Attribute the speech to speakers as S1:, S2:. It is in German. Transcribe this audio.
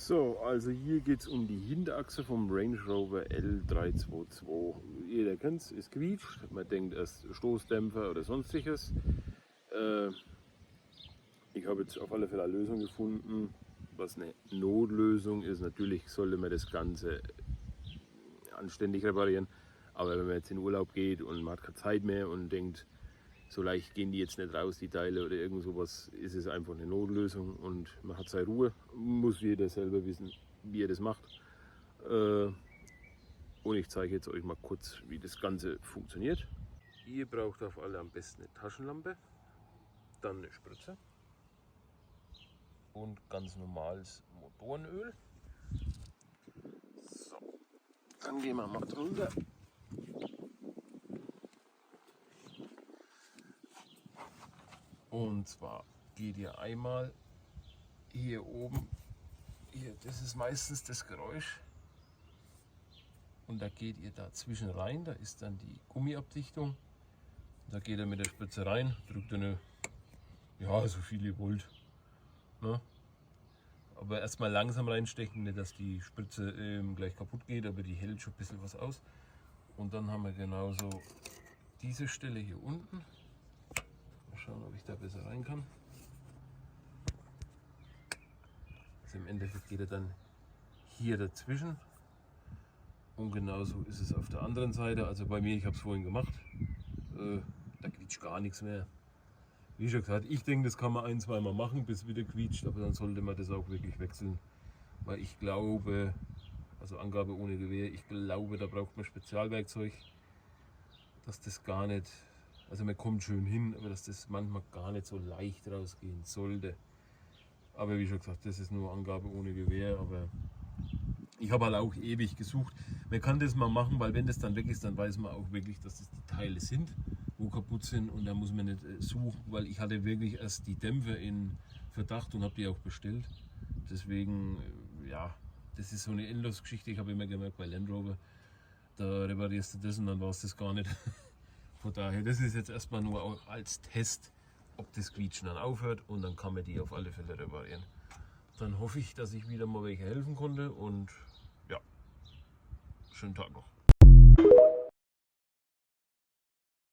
S1: So, also hier geht es um die Hinterachse vom Range Rover L322. Jeder kennt es, ist quietscht. Man denkt erst Stoßdämpfer oder sonstiges. Ich habe jetzt auf alle Fälle eine Lösung gefunden, was eine Notlösung ist. Natürlich sollte man das Ganze anständig reparieren, aber wenn man jetzt in Urlaub geht und man hat keine Zeit mehr und denkt, so leicht gehen die jetzt nicht raus, die Teile oder irgend sowas, ist es einfach eine Notlösung und man hat seine Ruhe. Muss jeder selber wissen, wie er das macht. Und ich zeige jetzt euch mal kurz, wie das Ganze funktioniert. Ihr braucht auf alle am besten eine Taschenlampe, dann eine Spritze und ganz normales Motorenöl. So, dann gehen wir mal drunter. Und zwar geht ihr einmal hier oben, hier, das ist meistens das Geräusch, und da geht ihr dazwischen rein, da ist dann die Gummiabdichtung. Da geht ihr mit der Spritze rein, drückt eine, ja, so viel ihr wollt. Ne? Aber erstmal langsam reinstechen, nicht dass die Spritze gleich kaputt geht, aber die hält schon ein bisschen was aus. Und dann haben wir genauso diese Stelle hier unten. Mal schauen, ob ich da besser rein kann. Also im Endeffekt geht er dann hier dazwischen. Und genauso ist es auf der anderen Seite. Also bei mir, ich habe es vorhin gemacht, da quietscht gar nichts mehr. Wie schon gesagt, ich denke, das kann man ein-, zweimal machen, bis wieder quietscht, aber dann sollte man das auch wirklich wechseln. Weil ich glaube, also Angabe ohne Gewehr, ich glaube, da braucht man Spezialwerkzeug, dass das gar nicht, also man kommt schön hin, aber dass das manchmal gar nicht so leicht rausgehen sollte. Aber wie schon gesagt, das ist nur Angabe ohne Gewehr, aber ich habe halt auch ewig gesucht. Man kann das mal machen, weil wenn das dann weg ist, dann weiß man auch wirklich, dass das die Teile sind, wo kaputt sind, und da muss man nicht suchen, weil ich hatte wirklich erst die Dämpfer in Verdacht und habe die auch bestellt. Deswegen, ja, das ist so eine Endlosgeschichte. Ich habe immer gemerkt, bei Land Rover, da reparierst du das und dann war es das gar nicht. Von daher, das ist jetzt erstmal nur auch als Test, ob das Quietschen dann aufhört, und dann kann man die auf alle Fälle reparieren. Dann hoffe ich, dass ich wieder mal welche helfen konnte, und ja, schönen Tag noch.